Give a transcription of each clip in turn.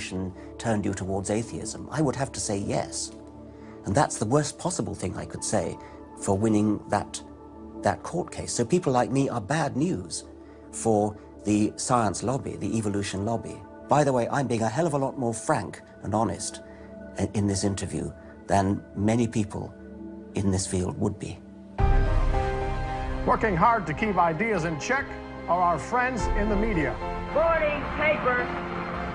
evolution turned you towards atheism, I would have to say yes. And that's the worst possible thing I could say for winning that court case. So people like me are bad news for the science lobby, the evolution lobby. By the way, I'm being a hell of a lot more frank and honest in this interview than many people in this field would be. Working hard to keep ideas in check are our friends in the media. Morning, paper.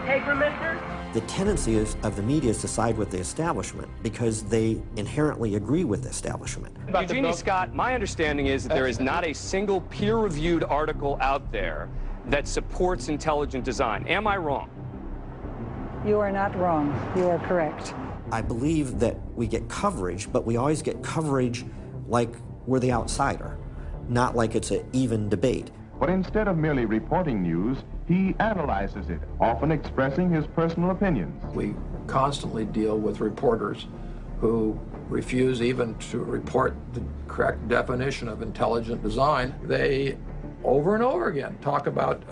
Paper, mister? The tendency of the media is to side with the establishment because they inherently agree with the establishment. Eugenie Scott, my understanding is that there is not a single peer-reviewed article out there that supports intelligent design. Am I wrong? You are not wrong. You are correct. I believe that we get coverage, but we always get coverage like we're the outsider, not like it's an even debate. But instead of merely reporting news, he analyzes it, often expressing his personal opinions. We constantly deal with reporters who refuse even to report the correct definition of intelligent design. They, over and over again, talk about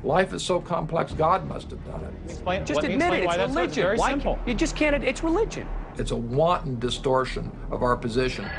life is so complex, God must have done it. Just admit it, it's religion. Very simple. You just can't, it's religion. It's a wanton distortion of our position.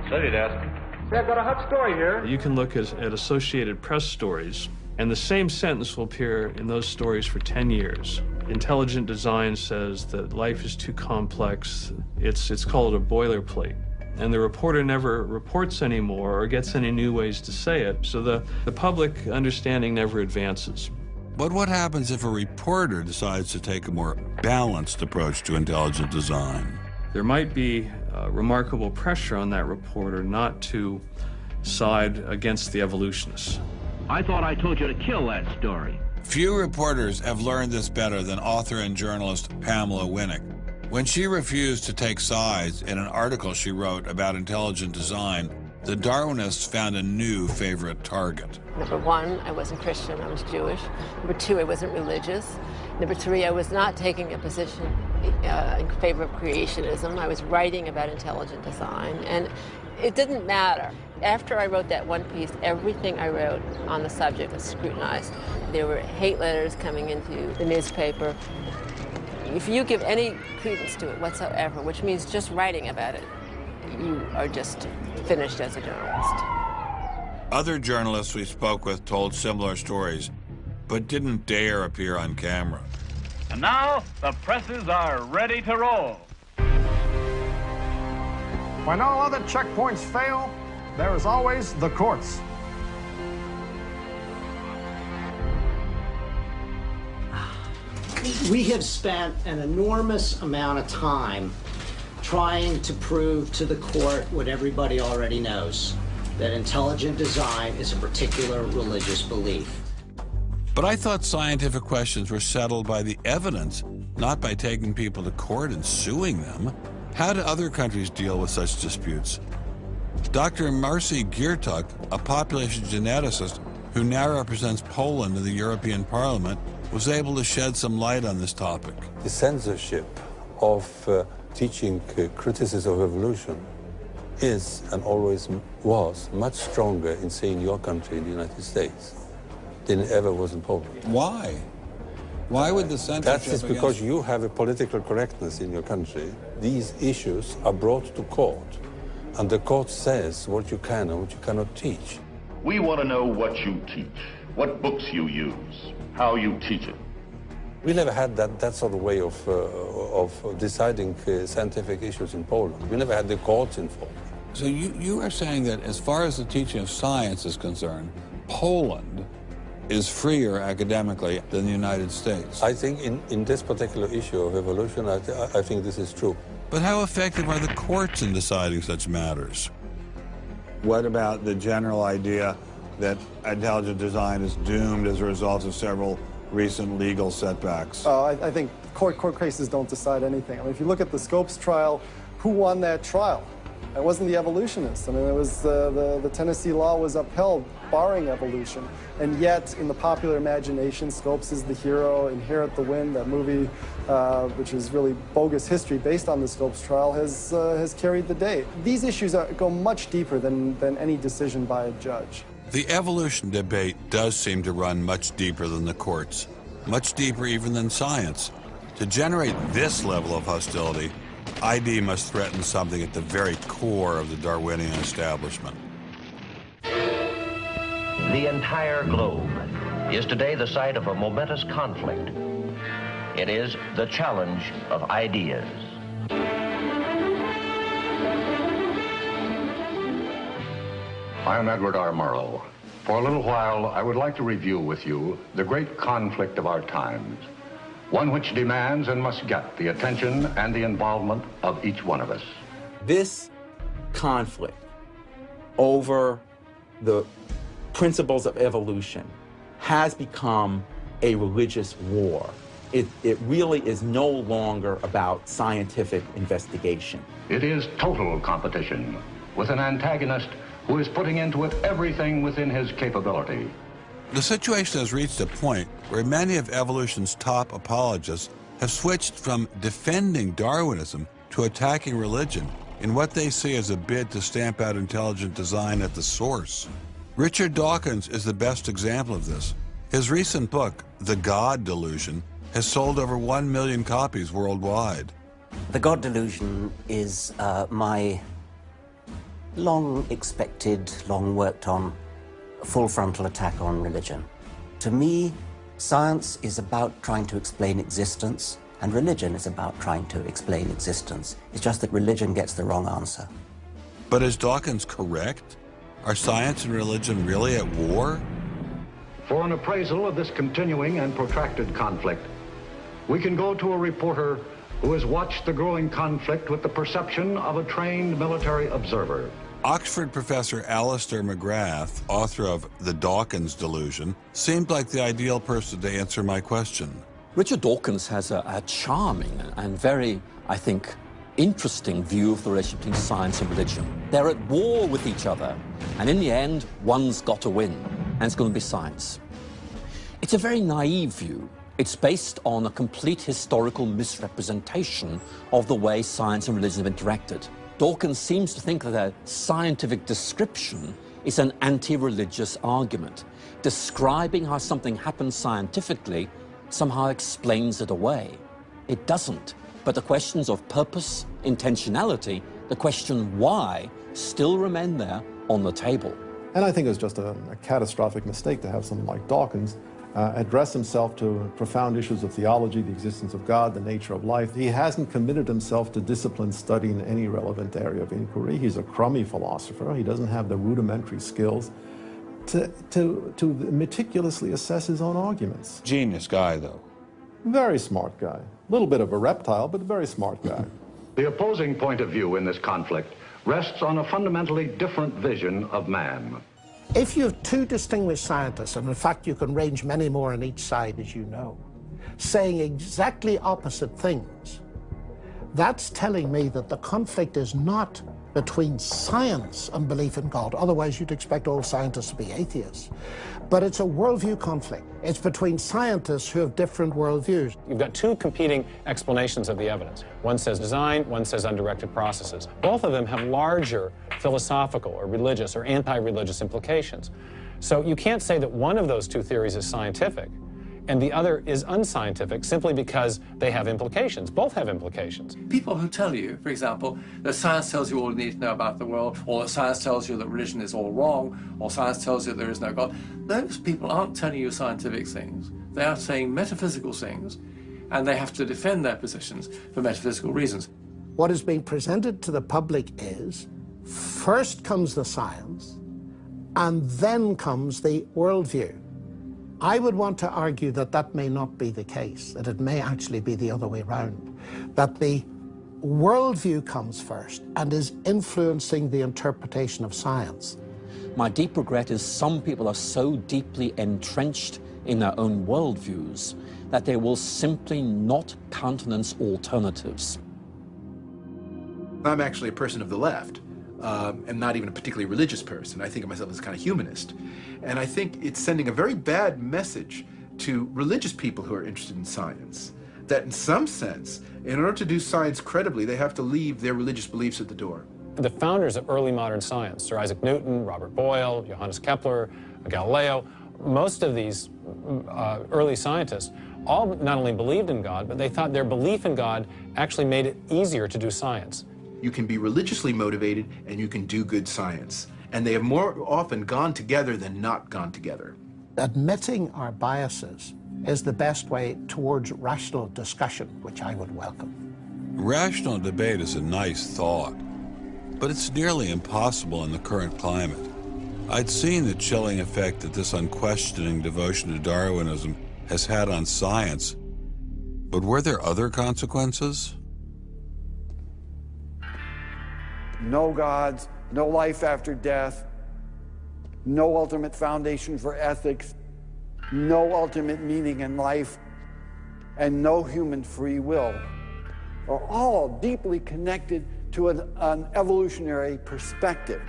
Study desk. I've got a hot story here. You can look at Associated Press stories, and the same sentence will appear in those stories for 10 years. Intelligent design says that life is too complex. It's called a boilerplate. And the reporter never reports anymore or gets any new ways to say it, so the public understanding never advances. But what happens if a reporter decides to take a more balanced approach to intelligent design? There might be remarkable pressure on that reporter not to side against the evolutionists. I thought I told you to kill that story. Few reporters have learned this better than author and journalist Pamela Winnick. When she refused to take sides in an article she wrote about intelligent design, the Darwinists found a new favorite target. Number one, I wasn't Christian, I was Jewish. Number two, I wasn't religious. Number three, I was not taking a position in favor of creationism. I was writing about intelligent design, and it didn't matter. After I wrote that one piece, everything I wrote on the subject was scrutinized. There were hate letters coming into the newspaper. If you give any credence to it whatsoever, which means just writing about it, you are just finished as a journalist. Other journalists we spoke with told similar stories, but didn't dare appear on camera. And now, the presses are ready to roll. When all other checkpoints fail, there is always the courts. We have spent an enormous amount of time trying to prove to the court what everybody already knows, that intelligent design is a particular religious belief. But I thought scientific questions were settled by the evidence, not by taking people to court and suing them. How do other countries deal with such disputes? Dr. Marcy Giertuk, a population geneticist who now represents Poland in the European Parliament, was able to shed some light on this topic. The censorship of teaching criticism of evolution is and always was much stronger in, say, in your country, in the United States, than it ever was in Poland. Why? Why would the censorship? That is because you have a political correctness in your country. These issues are brought to court, and the court says what you can and what you cannot teach. We want to know what you teach, what books you use, how you teach it. We never had that sort of way of deciding scientific issues in Poland. We never had the courts involved. So you are saying that as far as the teaching of science is concerned, Poland is freer academically than the United States? I think in this particular issue of evolution, I think this is true. But how effective are the courts in deciding such matters? What about the general idea that intelligent design is doomed as a result of several recent legal setbacks? I think court cases don't decide anything. I mean, if you look at the Scopes trial, who won that trial? It wasn't the evolutionists. I mean, it was the Tennessee law was upheld, barring evolution. And yet, in the popular imagination, Scopes is the hero. Inherit the Wind, that movie, which is really bogus history based on the Scopes trial, has carried the day. These issues go much deeper than any decision by a judge. The evolution debate does seem to run much deeper than the courts. much deeper even than science. To generate this level of hostility, ID must threaten something at the very core of the Darwinian establishment. The entire globe is today the site of a momentous conflict. It is the challenge of ideas. I'm Edward R. Murrow. For a little while, I would like to review with you the great conflict of our times, one which demands and must get the attention and the involvement of each one of us. This conflict over the principles of evolution has become a religious war. It really is no longer about scientific investigation. It is total competition with an antagonist who is putting into it everything within his capability. The situation has reached a point where many of evolution's top apologists have switched from defending Darwinism to attacking religion in what they see as a bid to stamp out intelligent design at the source. Richard Dawkins is the best example of this. His recent book, The God Delusion, has sold over 1 million copies worldwide. The God Delusion is my long-expected, long-worked-on, full-frontal attack on religion. To me, science is about trying to explain existence, and religion is about trying to explain existence. It's just that religion gets the wrong answer. But is Dawkins correct? Are science and religion really at war? For an appraisal of this continuing and protracted conflict, we can go to a reporter who has watched the growing conflict with the perception of a trained military observer. Oxford professor Alistair McGrath, author of The Dawkins Delusion, seemed like the ideal person to answer my question. Richard Dawkins has a charming and very, I think, interesting view of the relationship between science and religion. They're at war with each other, and in the end, one's got to win, and it's going to be science. It's a very naive view. It's based on a complete historical misrepresentation of the way science and religion have interacted. Dawkins seems to think that a scientific description is an anti-religious argument. Describing how something happens scientifically somehow explains it away. It doesn't. But the questions of purpose, intentionality, the question why, still remain there on the table. And I think it's just a catastrophic mistake to have someone like Dawkins address himself to profound issues of theology, the existence of God, the nature of life. He hasn't committed himself to disciplined study in any relevant area of inquiry. He's a crummy philosopher. He doesn't have the rudimentary skills to meticulously assess his own arguments. Genius guy, though. Very smart guy. A little bit of a reptile, but a very smart guy. The opposing point of view in this conflict rests on a fundamentally different vision of man. If you have two distinguished scientists, and in fact you can range many more on each side, as you know, saying exactly opposite things, that's telling me that the conflict is not between science and belief in God. Otherwise, you'd expect all scientists to be atheists. But it's a worldview conflict. It's between scientists who have different worldviews. You've got two competing explanations of the evidence. One says design, one says undirected processes. Both of them have larger philosophical or religious or anti-religious implications. So you can't say that one of those two theories is scientific and the other is unscientific simply because they have implications. Both have implications. People who tell you, for example, that science tells you all you need to know about the world, or that science tells you that religion is all wrong, or science tells you there is no God, those people aren't telling you scientific things. They are saying metaphysical things, and they have to defend their positions for metaphysical reasons. What is being presented to the public is, first comes the science, and then comes the worldview. I would want to argue that that may not be the case, that it may actually be the other way around, that the worldview comes first and is influencing the interpretation of science. My deep regret is some people are so deeply entrenched in their own worldviews that they will simply not countenance alternatives. I'm actually a person of the left. And not even a particularly religious person. I think of myself as a kind of humanist. And I think it's sending a very bad message to religious people who are interested in science, that in some sense, in order to do science credibly, they have to leave their religious beliefs at the door. The founders of early modern science, Sir Isaac Newton, Robert Boyle, Johannes Kepler, Galileo, most of these early scientists all not only believed in God, but they thought their belief in God actually made it easier to do science. You can be religiously motivated and you can do good science. And they have more often gone together than not gone together. Admitting our biases is the best way towards rational discussion, which I would welcome. Rational debate is a nice thought, but it's nearly impossible in the current climate. I'd seen the chilling effect that this unquestioning devotion to Darwinism has had on science, but were there other consequences? No gods, no life after death, no ultimate foundation for ethics, no ultimate meaning in life, and no human free will are all deeply connected to an evolutionary perspective.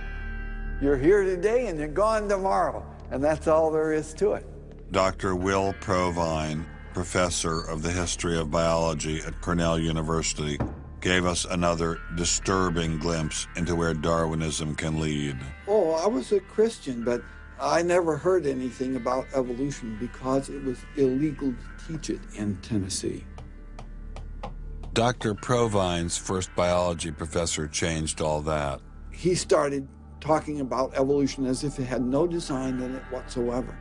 You're here today and you're gone tomorrow, and that's all there is to it. Dr. Will Provine, professor of the history of biology at Cornell University, gave us another disturbing glimpse into where Darwinism can lead. Oh, I was a Christian, but I never heard anything about evolution because it was illegal to teach it in Tennessee. Dr. Provine's first biology professor changed all that. He started talking about evolution as if it had no design in it whatsoever.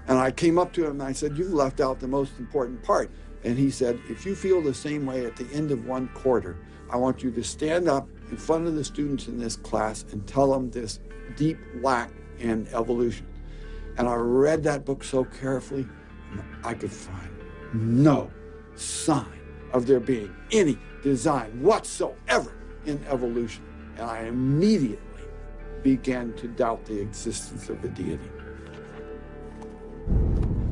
And I came up to him and I said, "You've left out the most important part." And he said, "If you feel the same way at the end of one quarter, I want you to stand up in front of the students in this class and tell them this deep lack in evolution." And I read that book so carefully, and I could find no sign of there being any design whatsoever in evolution. And I immediately began to doubt the existence of a deity.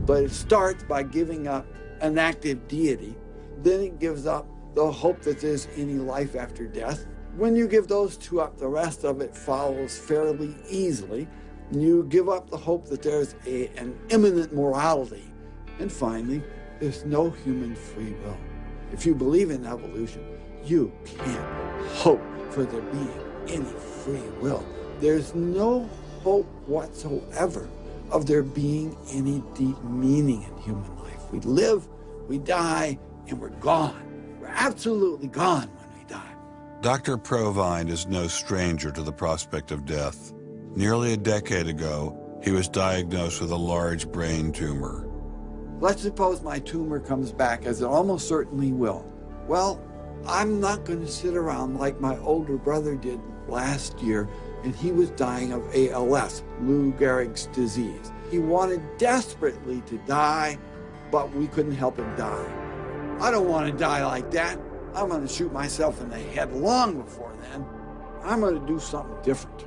But it starts by giving up an active deity. Then it gives up the hope that there's any life after death. When you give those two up, the rest of it follows fairly easily. You give up the hope that there's an imminent morality. And finally, there's no human free will. If you believe in evolution, you can't hope for there being any free will. There's no hope whatsoever of there being any deep meaning in human life. We live, we die, and we're gone. We're absolutely gone when we die. Dr. Provine is no stranger to the prospect of death. Nearly a decade ago, he was diagnosed with a large brain tumor. Let's suppose my tumor comes back, as it almost certainly will. Well, I'm not going to sit around like my older brother did last year, and he was dying of ALS, Lou Gehrig's disease. He wanted desperately to die, but we couldn't help him die. I don't want to die like that. I'm going to shoot myself in the head long before then. I'm going to do something different.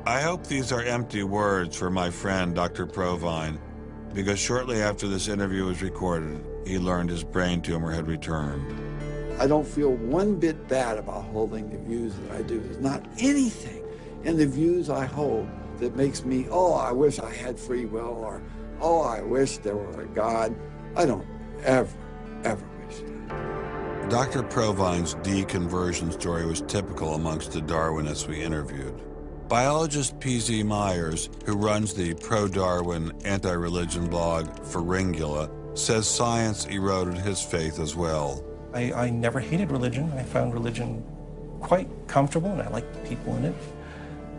I hope these are empty words for my friend, Dr. Provine, because shortly after this interview was recorded, he learned his brain tumor had returned. I don't feel one bit bad about holding the views that I do. There's not anything in the views I hold that makes me, oh, I wish I had free will, or, oh, I wish there were a God. I don't ever wish that. Dr. Provine's deconversion story was typical amongst the Darwinists we interviewed. Biologist P.Z. Myers, who runs the pro-Darwin, anti-religion blog Pharyngula, says science eroded his faith as well. I never hated religion. I found religion quite comfortable, and I liked the people in it.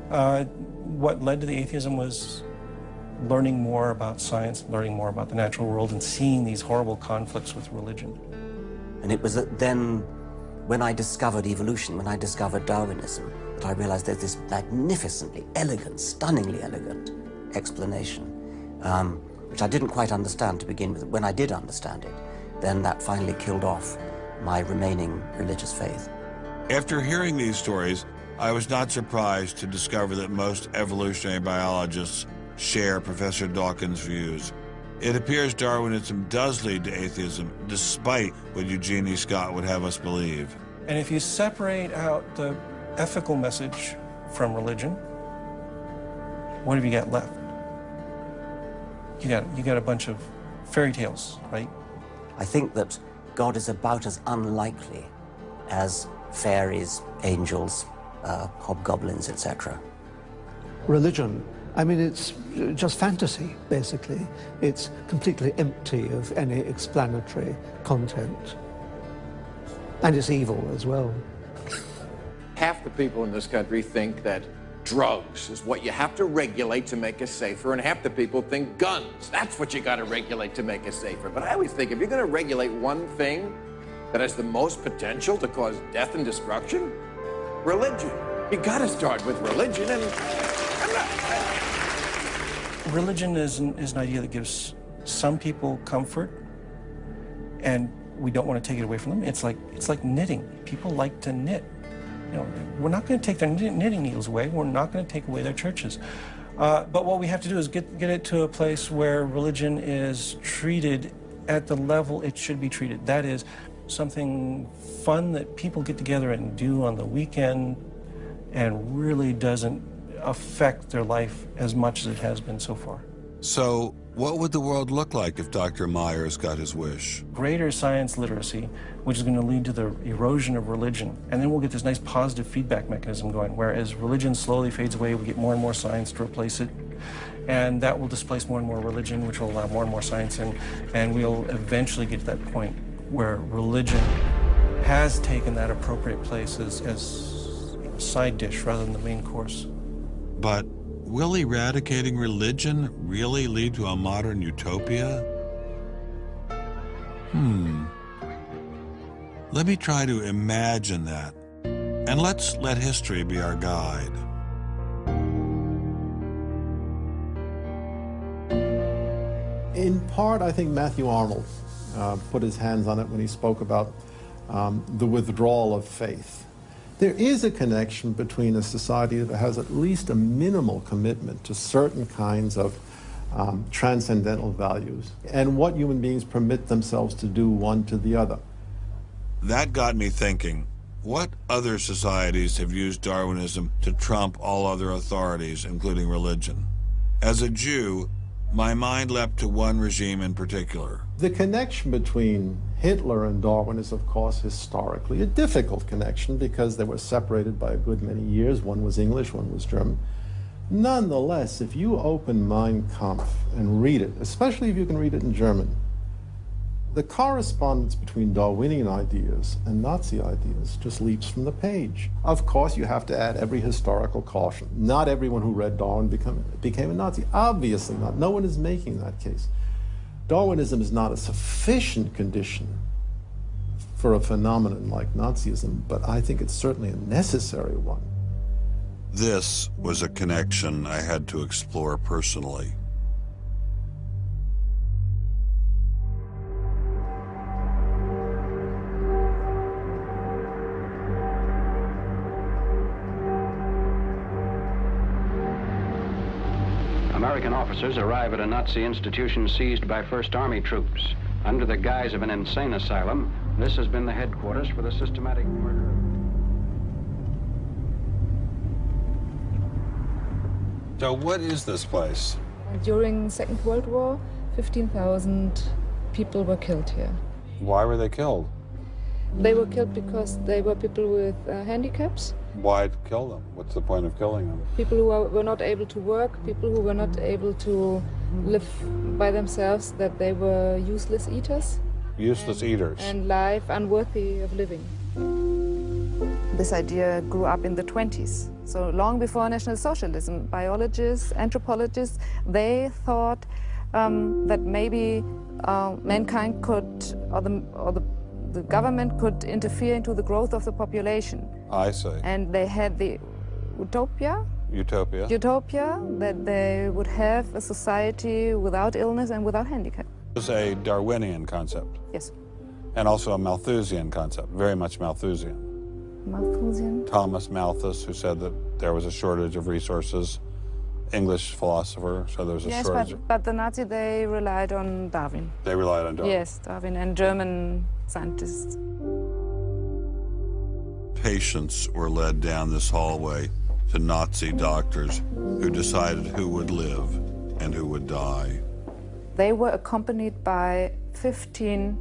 What led to the atheism was learning more about science, learning more about the natural world, and seeing these horrible conflicts with religion. And it was then, when I discovered evolution, when I discovered Darwinism, that I realized there's this magnificently elegant, stunningly elegant explanation, which I didn't quite understand to begin with. When I did understand it, then that finally killed off my remaining religious faith. After hearing these stories, I was not surprised to discover that most evolutionary biologists share Professor Dawkins' views. It appears Darwinism does lead to atheism, despite what Eugenie Scott would have us believe. And if you separate out the ethical message from religion, what have you got left? You got a bunch of fairy tales, right? I think that God is about as unlikely as fairies, angels, hobgoblins, etc. Religion I mean, it's just fantasy, basically. It's completely empty of any explanatory content. And it's evil as well. Half the people in this country think that drugs is what you have to regulate to make us safer, and half the people think guns, that's what you got to regulate to make us safer. But I always think if you're going to regulate one thing that has the most potential to cause death and destruction, religion. You got to start with religion, and Religion is an idea that gives some people comfort, and we don't want to take it away from them. It's like knitting. People like to knit. You know, we're not going to take their knitting needles away. We're not going to take away their churches. But what we have to do is get it to a place where religion is treated at the level it should be treated. That is something fun that people get together and do on the weekend and really doesn't affect their life as much as it has been so far. So what would the world look like if Dr. Myers got his wish? Greater science literacy, which is going to lead to the erosion of religion. And then we'll get this nice positive feedback mechanism going, where as religion slowly fades away, we get more and more science to replace it. And that will displace more and more religion, which will allow more and more science in. And we'll eventually get to that point where religion has taken that appropriate place as a side dish rather than the main course. But will eradicating religion really lead to a modern utopia? Let me try to imagine that. And let's let history be our guide. In part, I think Matthew Arnold put his hands on it when he spoke about the withdrawal of faith. There is a connection between a society that has at least a minimal commitment to certain kinds of transcendental values and what human beings permit themselves to do one to the other. That got me thinking, what other societies have used Darwinism to trump all other authorities, including religion? As a Jew, my mind leapt to one regime in particular. The connection between Hitler and Darwin is, of course, historically a difficult connection because they were separated by a good many years. One was English, one was German. Nonetheless, if you open Mein Kampf and read it, especially if you can read it in German, the correspondence between Darwinian ideas and Nazi ideas just leaps from the page. Of course, you have to add every historical caution. Not everyone who read Darwin became a Nazi. Obviously not. No one is making that case. Darwinism is not a sufficient condition for a phenomenon like Nazism, but I think it's certainly a necessary one. This was a connection I had to explore personally. American officers arrive at a Nazi institution seized by First Army troops. Under the guise of an insane asylum, this has been the headquarters for the systematic murder. So what is this place? During the Second World War, 15,000 people were killed here. Why were they killed? They were killed because they were people with handicaps. Why kill them? What's the point of killing them? People who were not able to work, people who were not able to live by themselves, that they were useless eaters. Useless eaters. And life unworthy of living. This idea grew up in the 20s. So long before National Socialism, biologists, anthropologists, they thought that maybe mankind could, or the government could interfere into the growth of the population. I see. And they had the utopia that they would have a society without illness and without handicap. It was a Darwinian concept. Yes. And also a Malthusian concept, very much Malthusian. Malthusian? Thomas Malthus, who said that there was a shortage of resources, English philosopher, so there was a shortage. Yes, but the Nazis, they relied on Darwin. They relied on Darwin. Yes, Darwin and German scientists. Patients were led down this hallway to Nazi doctors who decided who would live and who would die. They were accompanied by 15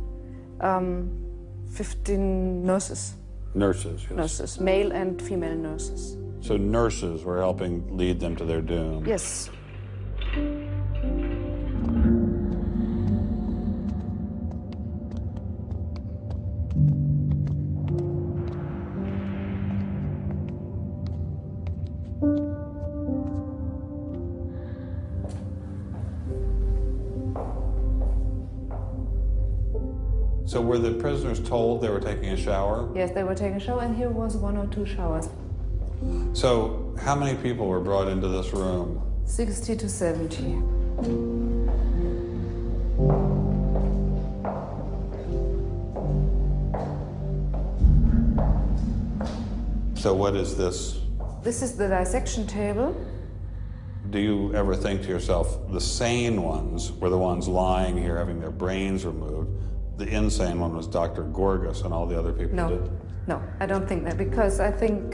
nurses. Nurses, yes. Nurses, male and female nurses. So nurses were helping lead them to their doom. Yes, So were the prisoners told they were taking a shower? Yes, they were taking a shower, and here was 1 or 2 showers. So how many people were brought into this room? 60 to 70. So what is this? This is the dissection table. Do you ever think to yourself, the sane ones were the ones lying here having their brains removed? The insane one was Dr. Gorgas and all the other people did? No, I don't think that, because I think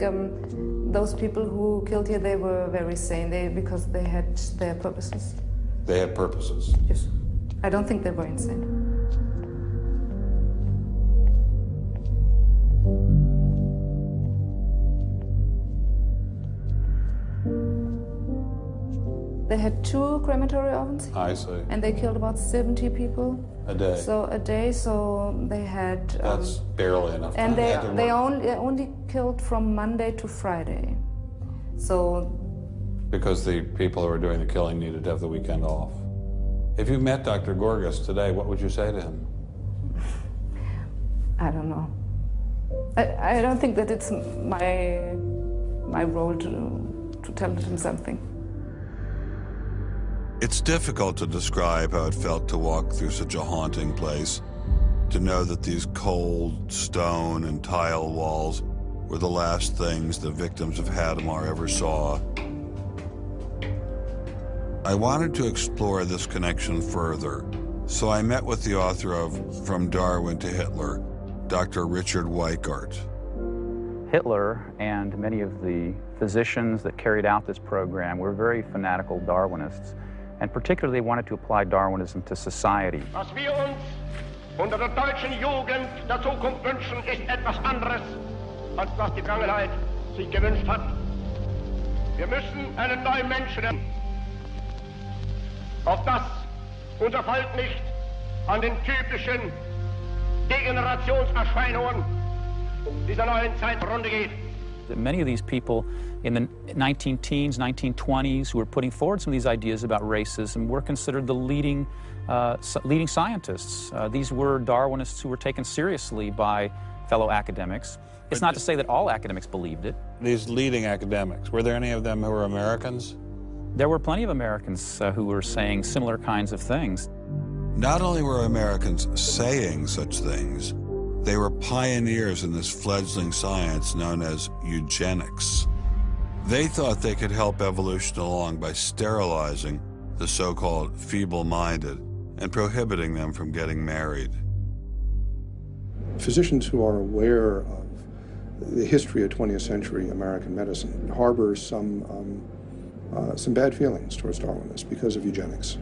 those people who killed here, they were very sane, because they had their purposes. They had purposes? Yes. I don't think they were insane. They had 2 crematory ovens. I see. And they killed about 70 people. A day. So a day, so they had... That's barely enough time. And they only killed from Monday to Friday. So... Because the people who were doing the killing needed to have the weekend off. If you met Dr. Gorgas today, what would you say to him? I don't know. I don't think that it's my role to tell him something. It's difficult to describe how it felt to walk through such a haunting place, to know that these cold stone and tile walls were the last things the victims of Hadamar ever saw. I wanted to explore this connection further, so I met with the author of From Darwin to Hitler, Dr. Richard Weikart. Hitler and many of the physicians that carried out this program were very fanatical Darwinists, and particularly they wanted to apply Darwinism to society. Was wir uns unter der deutschen Jugend der Zukunft wünschen, ist etwas anderes, als was die Vergangenheit sich gewünscht hat. Wir müssen einen neuen Menschen lernen, auf das unser Volk nicht an den typischen Degenerationserscheinungen dieser neuen Zeit zugrunde geht. Many of these people in the 19-teens, 1920s, who were putting forward some of these ideas about racism were considered the leading scientists. These were Darwinists who were taken seriously by fellow academics. It's not to say that all academics believed it. These leading academics, were there any of them who were Americans? There were plenty of Americans who were saying similar kinds of things. Not only were Americans saying such things, they were pioneers in this fledgling science known as eugenics. They thought they could help evolution along by sterilizing the so-called feeble-minded and prohibiting them from getting married. Physicians who are aware of the history of 20th century American medicine harbor some bad feelings towards Darwinists because of eugenics.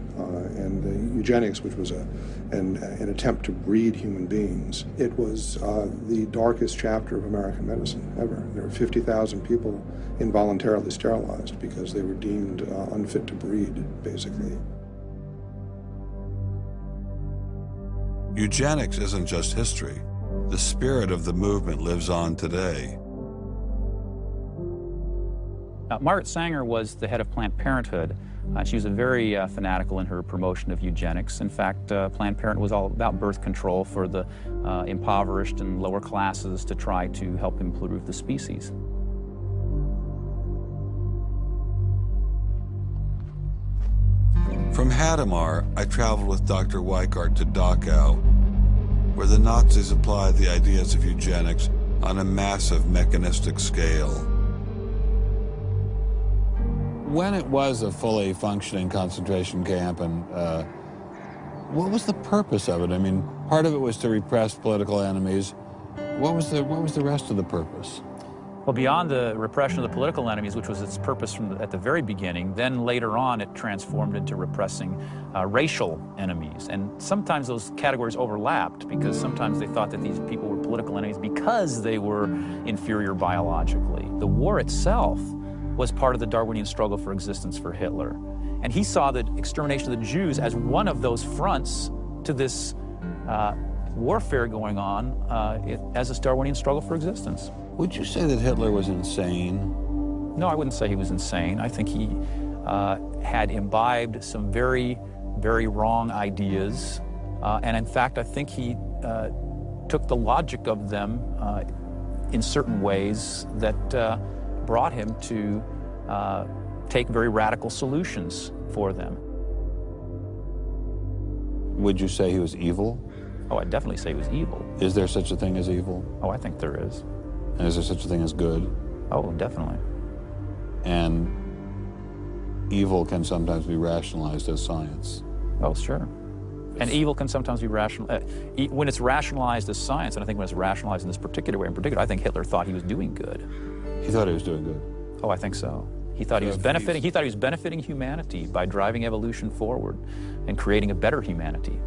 And the eugenics, which was an attempt to breed human beings, it was the darkest chapter of American medicine ever. There were 50,000 people involuntarily sterilized because they were deemed unfit to breed, basically. Eugenics isn't just history. The spirit of the movement lives on today. Margaret Sanger was the head of Planned Parenthood. She was very fanatical in her promotion of eugenics. In fact, Planned Parenthood was all about birth control for the impoverished and lower classes to try to help improve the species. From Hadamar, I traveled with Dr. Weikart to Dachau, where the Nazis applied the ideas of eugenics on a massive mechanistic scale. When it was a fully functioning concentration camp, and what was the purpose of it? I mean, part of it was to repress political enemies. What was the rest of the purpose? Well, beyond the repression of the political enemies, which was its purpose at the very beginning, then later on it transformed into repressing racial enemies. And sometimes those categories overlapped because sometimes they thought that these people were political enemies because they were inferior biologically. The war itself was part of the Darwinian struggle for existence for Hitler. And he saw the extermination of the Jews as one of those fronts to this warfare going on as this Darwinian struggle for existence. Would you say that Hitler was insane? No, I wouldn't say he was insane. I think he had imbibed some very, very wrong ideas. And in fact, I think he took the logic of them in certain ways that brought him to take very radical solutions for them. Would you say he was evil? Oh, I'd definitely say he was evil. Is there such a thing as evil? Oh, I think there is. And is there such a thing as good? Oh, definitely. And evil can sometimes be rationalized as science. Oh, sure. And evil can sometimes be rational. When it's rationalized as science, and I think when it's rationalized in this particular way in particular, I think Hitler thought he was doing good. He thought he was doing good? Oh, I think so. He thought he was benefiting. He thought he was benefiting humanity by driving evolution forward and creating a better humanity.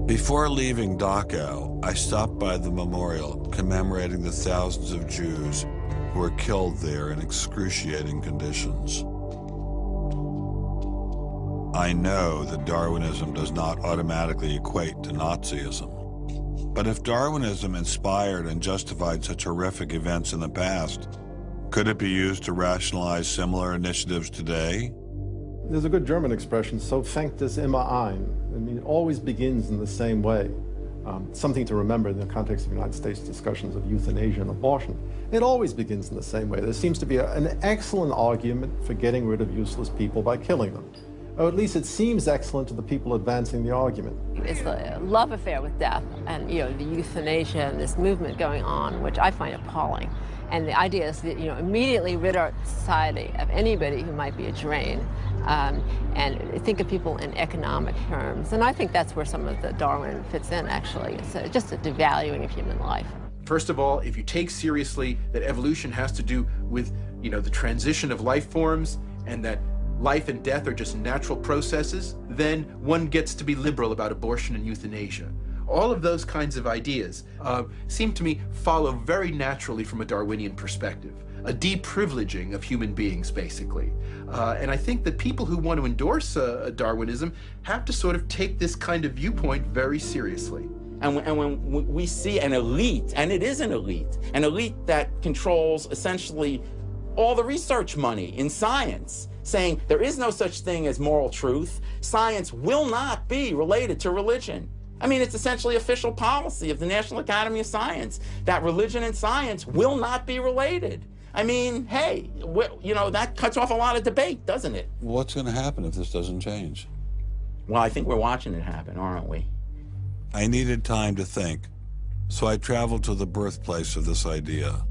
Before leaving Dachau, I stopped by the memorial commemorating the thousands of Jews who were killed there in excruciating conditions. I know that Darwinism does not automatically equate to Nazism. But if Darwinism inspired and justified such horrific events in the past, could it be used to rationalize similar initiatives today? There's a good German expression, so fängt es immer ein. I mean, it always begins in the same way. Something to remember in the context of United States discussions of euthanasia and abortion. It always begins in the same way. There seems to be an excellent argument for getting rid of useless people by killing them. Or at least it seems excellent to the people advancing the argument. It's a love affair with death and, you know, the euthanasia and this movement going on, which I find appalling. And the idea is that, you know, immediately rid our society of anybody who might be a drain and think of people in economic terms. And I think that's where some of the Darwin fits in, actually. It's just a devaluing of human life. First of all, if you take seriously that evolution has to do with, you know, the transition of life forms and that life and death are just natural processes, then one gets to be liberal about abortion and euthanasia. All of those kinds of ideas seem to me follow very naturally from a Darwinian perspective, a deprivileging of human beings, basically. And I think that people who want to endorse Darwinism have to sort of take this kind of viewpoint very seriously. And when we see an elite, and it is an elite that controls essentially all the research money in science, saying there is no such thing as moral truth, science will not be related to religion. I mean, it's essentially official policy of the National Academy of Science that religion and science will not be related. I mean, hey, you know, that cuts off a lot of debate, doesn't it? What's going to happen if this doesn't change? Well, I think we're watching it happen, aren't we? I needed time to think, so I traveled to the birthplace of this idea.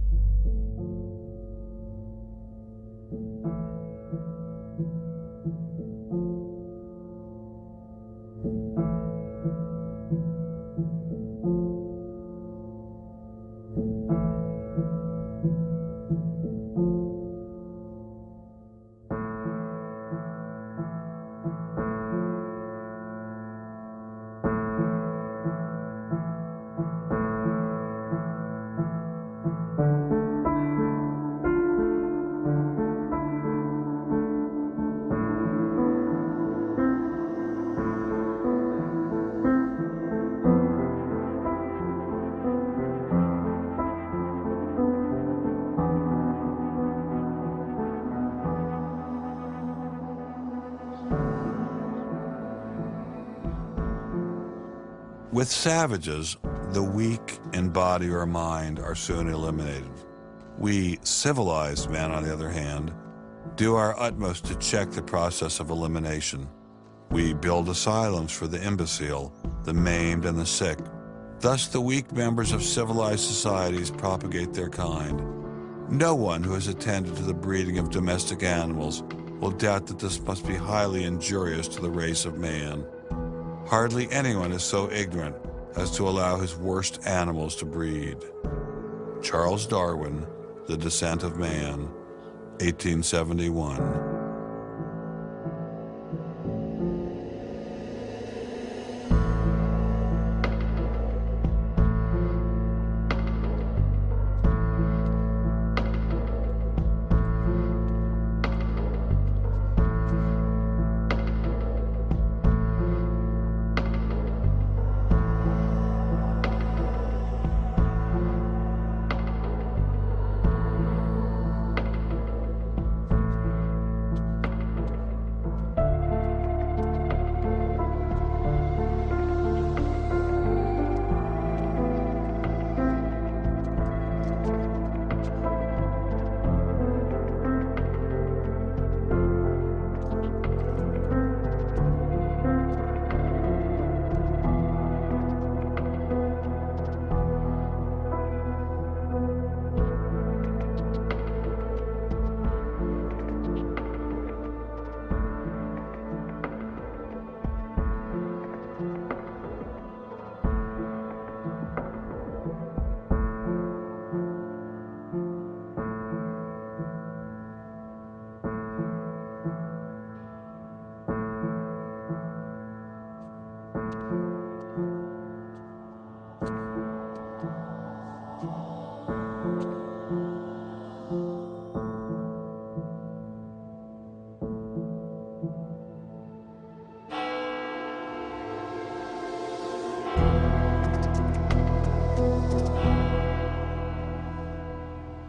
With savages, the weak in body or mind are soon eliminated. We civilized men, on the other hand, do our utmost to check the process of elimination. We build asylums for the imbecile, the maimed, and the sick. Thus, the weak members of civilized societies propagate their kind. No one who has attended to the breeding of domestic animals will doubt that this must be highly injurious to the race of man. Hardly anyone is so ignorant as to allow his worst animals to breed. Charles Darwin, The Descent of Man, 1871.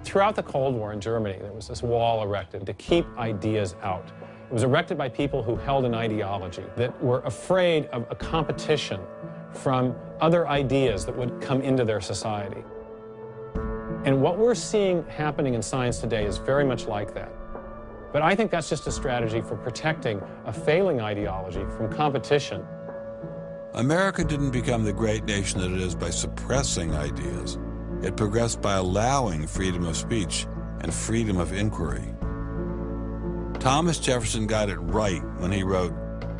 Throughout the Cold War in Germany, there was this wall erected to keep ideas out. It was erected by people who held an ideology that were afraid of a competition from other ideas that would come into their society. And what we're seeing happening in science today is very much like that. But I think that's just a strategy for protecting a failing ideology from competition. America didn't become the great nation that it is by suppressing ideas. It progressed by allowing freedom of speech and freedom of inquiry. Thomas Jefferson got it right when he wrote,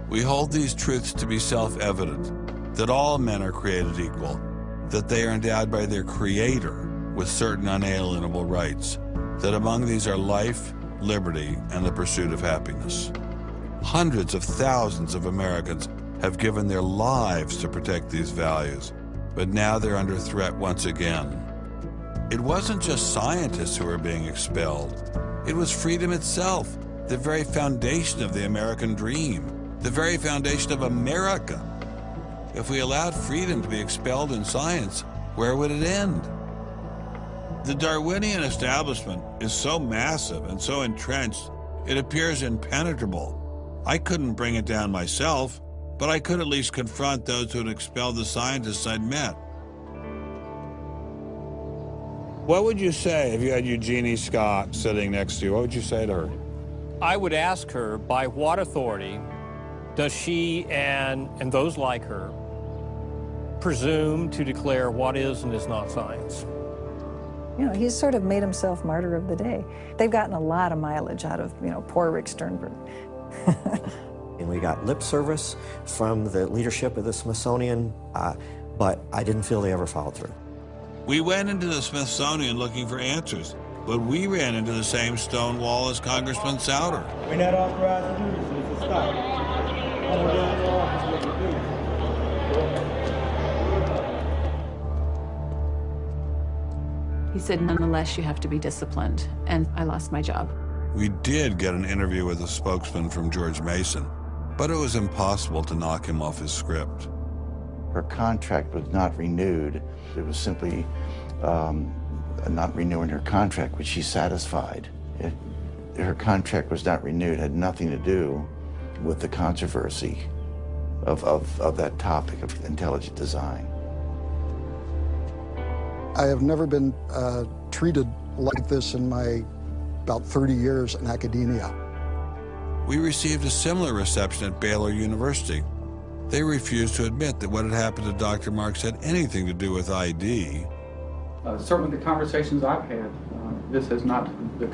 "We hold these truths to be self-evident, that all men are created equal, that they are endowed by their Creator with certain unalienable rights, that among these are life, liberty, and the pursuit of happiness." Hundreds of thousands of Americans have given their lives to protect these values, but now they're under threat once again. It wasn't just scientists who were being expelled. It was freedom itself, the very foundation of the American dream, the very foundation of America. If we allowed freedom to be expelled in science, where would it end? The Darwinian establishment is so massive and so entrenched, it appears impenetrable. I couldn't bring it down myself, but I could at least confront those who had expelled the scientists I'd met. What would you say if you had Eugenie Scott sitting next to you? What would you say to her? I would ask her, by what authority does she and those like her presume to declare what is and is not science? You know, he's sort of made himself martyr of the day. They've gotten a lot of mileage out of, you know, poor Rick Sternberg. And we got lip service from the leadership of the Smithsonian, but I didn't feel they ever followed through. We went into the Smithsonian looking for answers, but we ran into the same stone wall as Congressman Souter. We're not authorized to do this, so it's a stop. I'm going down to the office with you. He said, nonetheless, you have to be disciplined, and I lost my job. We did get an interview with a spokesman from George Mason, but it was impossible to knock him off his script. Her contract was not renewed. It was simply not renewing her contract, which she's satisfied. Her contract was not renewed, had nothing to do with the controversy of that topic of intelligent design. I have never been treated like this in my about 30 years in academia. We received a similar reception at Baylor University. They refused to admit that what had happened to Dr. Marks had anything to do with ID. Certainly the conversations I've had, this has not, the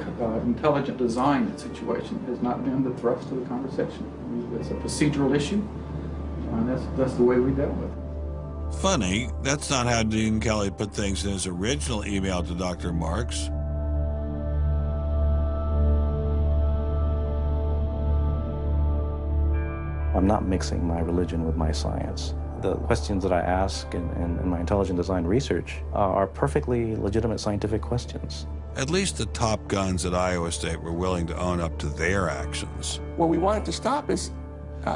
intelligent design situation has not been the thrust of the conversation. It's a procedural issue, and that's the way we dealt with it. Funny, that's not how Dean Kelly put things in his original email to Dr. Marks. I'm not mixing my religion with my science. The questions that I ask in my intelligent design research are perfectly legitimate scientific questions. At least the top guns at Iowa State were willing to own up to their actions. What we wanted to stop is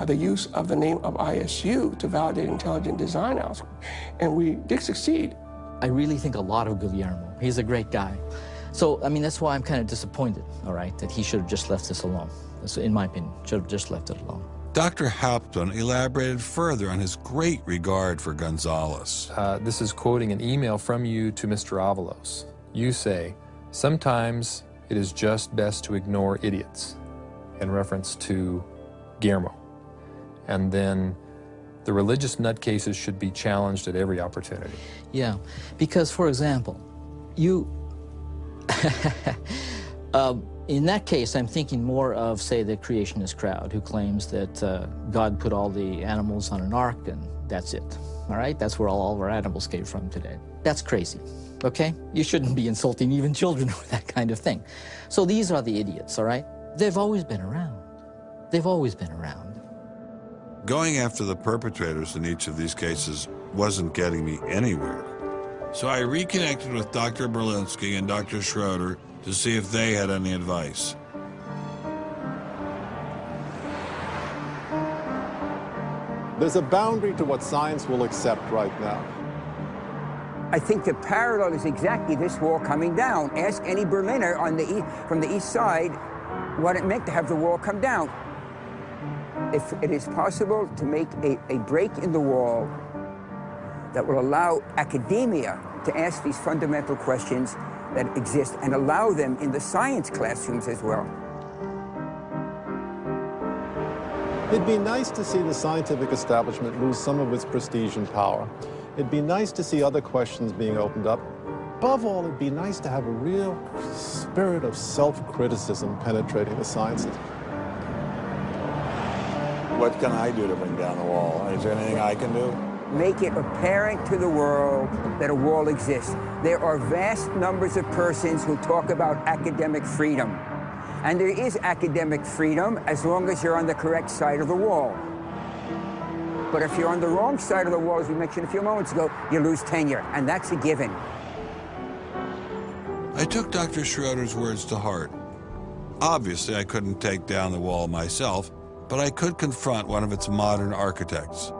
the use of the name of ISU to validate intelligent design elsewhere, and we did succeed. I really think a lot of Guillermo. He's a great guy. So, I mean, that's why I'm kind of disappointed, all right, that he should have just left this alone. So, in my opinion, should have just left it alone. Dr. Hauptmann elaborated further on his great regard for Gonzalez. This is quoting an email from you to Mr. Avalos. You say, "Sometimes it is just best to ignore idiots," in reference to Guillermo. And then the religious nutcases should be challenged at every opportunity. Yeah, because, for example, you... in that case, I'm thinking more of, say, the creationist crowd who claims that God put all the animals on an ark and that's it, all right? That's where all of our animals came from today. That's crazy, okay? You shouldn't be insulting even children with that kind of thing. So these are the idiots, all right? They've always been around. They've always been around. Going after the perpetrators in each of these cases wasn't getting me anywhere. So I reconnected with Dr. Berlinski and Dr. Schroeder to see if they had any advice. There's a boundary to what science will accept right now. I think the parallel is exactly this wall coming down. Ask any Berliner from the east side what it meant to have the wall come down. If it is possible to make a break in the wall that will allow academia to ask these fundamental questions that exist and allow them in the science classrooms as well. It'd be nice to see the scientific establishment lose some of its prestige and power. It'd be nice to see other questions being opened up. Above all, it'd be nice to have a real spirit of self-criticism penetrating the sciences. What can I do to bring down the wall? Is there anything I can do? Make it apparent to the world that a wall exists. There are vast numbers of persons who talk about academic freedom. And there is academic freedom as long as you're on the correct side of the wall. But if you're on the wrong side of the wall, as we mentioned a few moments ago, you lose tenure, and that's a given. I took Dr. Schroeder's words to heart. Obviously, I couldn't take down the wall myself, but I could confront one of its modern architects.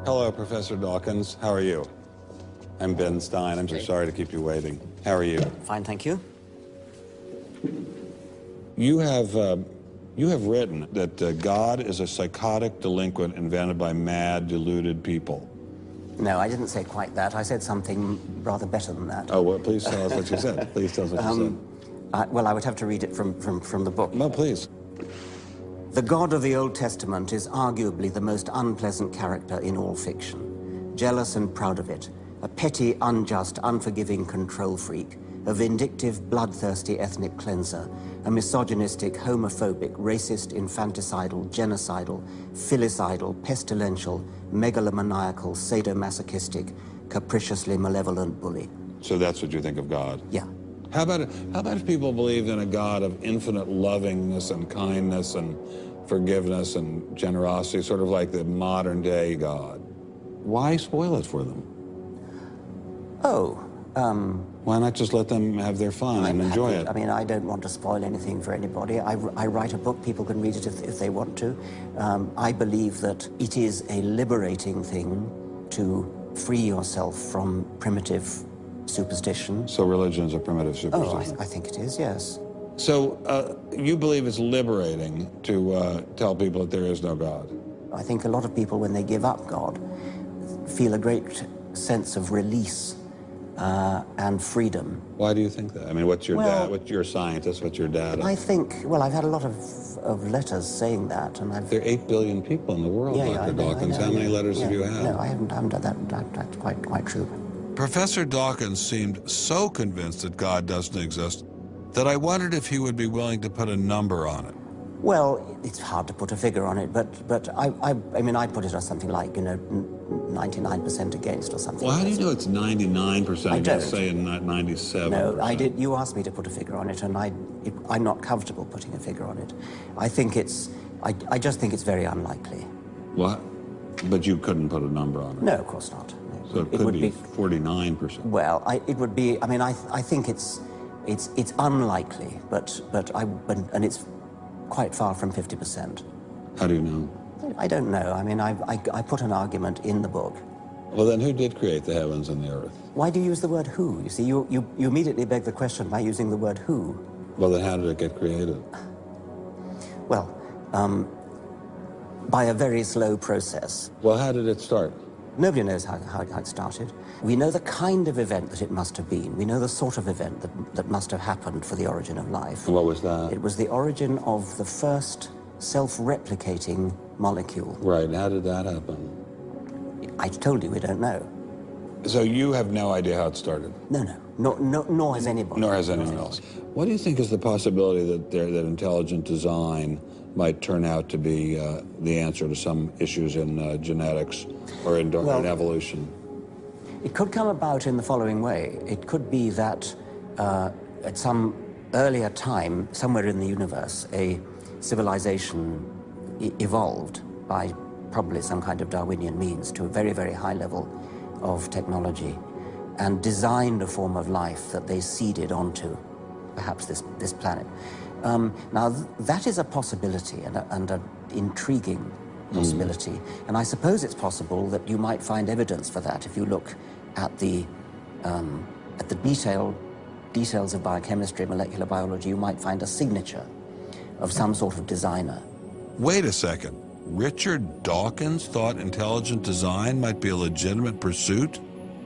Hello, Professor Dawkins. How are you? I'm Ben Stein. I'm so sorry to keep you waiting. How are you? Fine, thank you. You have written that God is a psychotic delinquent invented by mad, deluded people. No, I didn't say quite that. I said something rather better than that. Oh, well, please tell us what you said. Please tell us what you said. Well, I would have to read it from the book. No, please. The God of the Old Testament is arguably the most unpleasant character in all fiction. Jealous and proud of it, a petty, unjust, unforgiving control freak, a vindictive, bloodthirsty ethnic cleanser, a misogynistic, homophobic, racist, infanticidal, genocidal, filicidal, pestilential, megalomaniacal, sadomasochistic, capriciously malevolent bully. So that's what you think of God? Yeah. How about if people believed in a God of infinite lovingness and kindness and forgiveness and generosity, sort of like the modern day God? Why spoil it for them? Oh, why not just let them have their fun and enjoy it? I mean, I don't want to spoil anything for anybody. I write a book, people can read it if they want to. I believe that it is a liberating thing to free yourself from primitive superstition. So religion is a primitive superstition? Oh, I think it is, yes. So you believe it's liberating to tell people that there is no God? I think a lot of people, when they give up God, feel a great sense of release and freedom. Why do you think that? I mean, what's your dad? What's your scientist? What's your dad? I think, well, I've had a lot of letters saying that, and I've... There are 8 billion people in the world, Dr. Dawkins. How many letters have you had? No, I haven't done that. That's quite true. Professor Dawkins seemed so convinced that God doesn't exist that I wondered if he would be willing to put a number on it. Well, it's hard to put a figure on it, but I mean, I put it as something like, 99% against or something. Well, how do you know it's 99% against, say, 97%? No, I did. You asked me to put a figure on it, and I'm not comfortable putting a figure on it. I think I just think it's very unlikely. What? But you couldn't put a number on it? No, of course not. So it could be 49%. Well, it would be. I mean, I think it's unlikely, and it's quite far from 50%. How do you know? I don't know. I mean, I put an argument in the book. Well, then who did create the heavens and the earth? Why do you use the word who? You see, you immediately beg the question by using the word who. Well, then how did it get created? Well, by a very slow process. Well, how did it start? Nobody knows how it started. We know the kind of event that it must have been. We know the sort of event that must have happened for the origin of life. And what was that? It was the origin of the first self-replicating molecule. Right, how did that happen? I told you we don't know. So you have no idea how it started? No, nor has anybody. Nor has anyone else. What do you think is the possibility that intelligent design might turn out to be the answer to some issues in genetics or in evolution? It could come about in the following way. It could be that at some earlier time, somewhere in the universe, a civilization evolved by probably some kind of Darwinian means to a very, very high level of technology and designed a form of life that they seeded onto perhaps this planet. Now, that is a possibility and an intriguing possibility. And I suppose it's possible that you might find evidence for that if you look at the details of biochemistry, molecular biology. You might find a signature of some sort of designer. Wait a second. Richard Dawkins thought intelligent design might be a legitimate pursuit?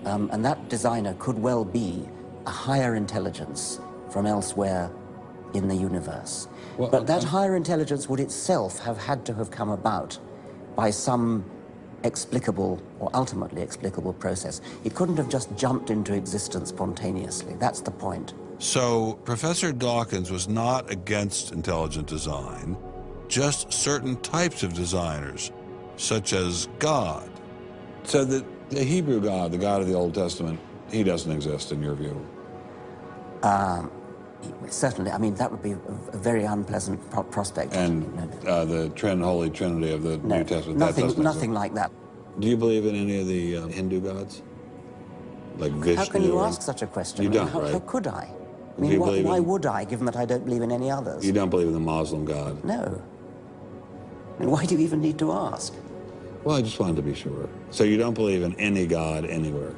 And that designer could well be a higher intelligence from elsewhere in the universe. Well, but that higher intelligence would itself have had to have come about by some explicable or ultimately explicable process. It couldn't have just jumped into existence spontaneously. That's the point. So Professor Dawkins was not against intelligent design, just certain types of designers, such as God. So the Hebrew God, the God of the Old Testament, he doesn't exist in your view? Certainly. I mean, that would be a very unpleasant prospect. And the Holy Trinity of the New Testament, nothing like that. Do you believe in any of the Hindu gods? Like Vishnu? How can you ask such a question? You don't, how could I? I mean, why would I, given that I don't believe in any others? You don't believe in the Muslim God? No. And why do you even need to ask? Well, I just wanted to be sure. So you don't believe in any God anywhere?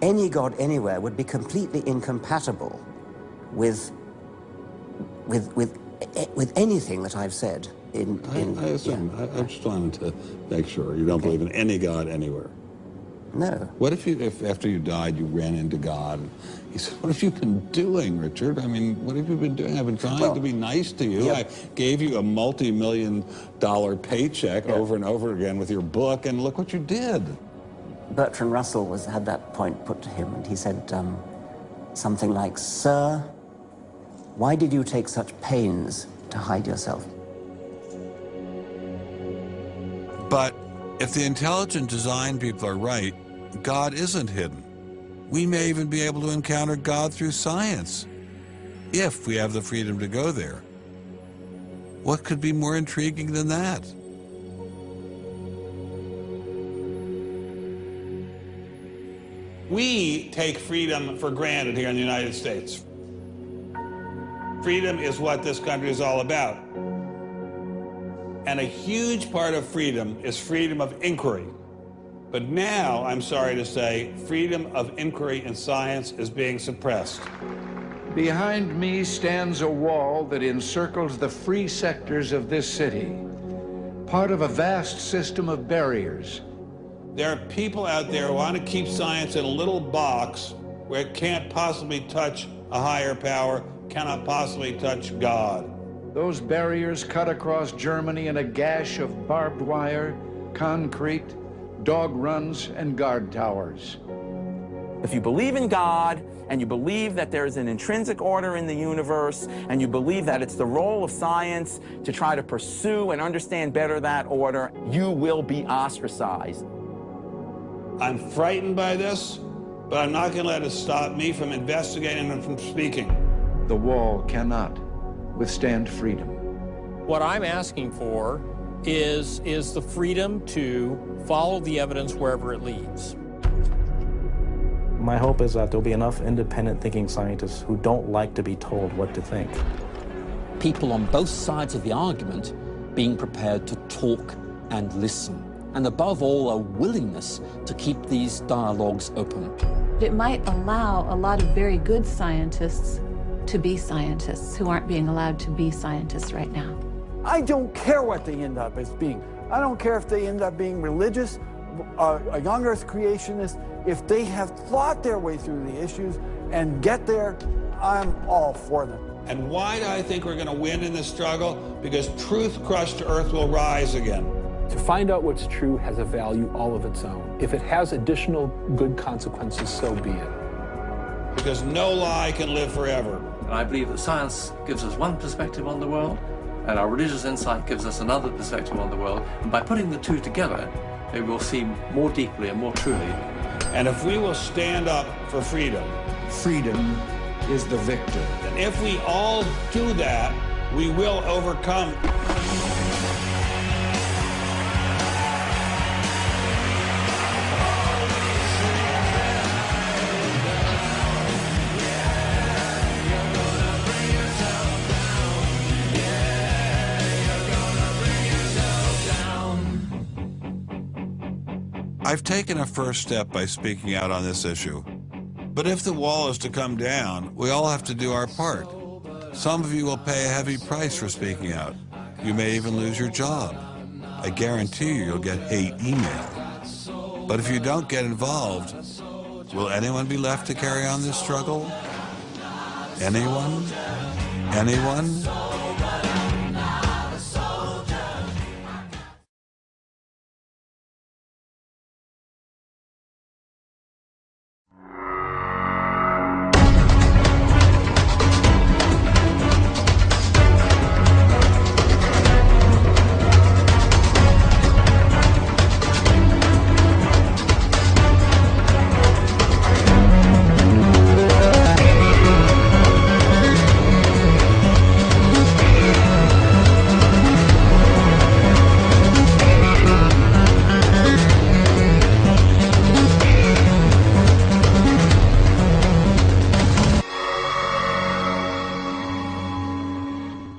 Any God anywhere would be completely incompatible with anything that I've said. I assume. Yeah. I just wanted to make sure you don't believe in any God anywhere. No. What if after you died you ran into God? He said, "What have you been doing, Richard? I mean, what have you been doing? I've been trying to be nice to you. Yeah. I gave you a multi-million-dollar paycheck over and over again with your book, and look what you did." Bertrand Russell had that point put to him, and he said something like, "Sir, why did you take such pains to hide yourself?" But if the intelligent design people are right, God isn't hidden. We may even be able to encounter God through science, if we have the freedom to go there. What could be more intriguing than that? We take freedom for granted here in the United States. Freedom is what this country is all about. And a huge part of freedom is freedom of inquiry. But now, I'm sorry to say, freedom of inquiry in science is being suppressed. Behind me stands a wall that encircles the free sectors of this city, part of a vast system of barriers. There are people out there who want to keep science in a little box where it can't possibly touch a higher power, cannot possibly touch God. Those barriers cut across Germany in a gash of barbed wire, concrete, dog runs, and guard towers. If you believe in God, and you believe that there's an intrinsic order in the universe, and you believe that it's the role of science to try to pursue and understand better that order, you will be ostracized. I'm frightened by this, but I'm not going to let it stop me from investigating and from speaking. The wall cannot withstand freedom. What I'm asking for is the freedom to follow the evidence wherever it leads. My hope is that there'll be enough independent thinking scientists who don't like to be told what to think. People on both sides of the argument being prepared to talk and listen. And above all, a willingness to keep these dialogues open. It might allow a lot of very good scientists to be scientists who aren't being allowed to be scientists right now. I don't care what they end up as being. I don't care if they end up being religious a young earth creationist, if they have thought their way through the issues and get there, I'm all for them. And why do I think we're going to win in this struggle? Because truth-crushed earth will rise again. To find out what's true has a value all of its own. If it has additional good consequences, so be it. Because no lie can live forever. And I believe that science gives us one perspective on the world, and our religious insight gives us another perspective on the world. And by putting the two together, we will see more deeply and more truly. And if we will stand up for freedom, freedom is the victor. And if we all do that, we will overcome. I've taken a first step by speaking out on this issue. But if the wall is to come down, we all have to do our part. Some of you will pay a heavy price for speaking out. You may even lose your job. I guarantee you'll get hate email. But if you don't get involved, will anyone be left to carry on this struggle? Anyone? Anyone?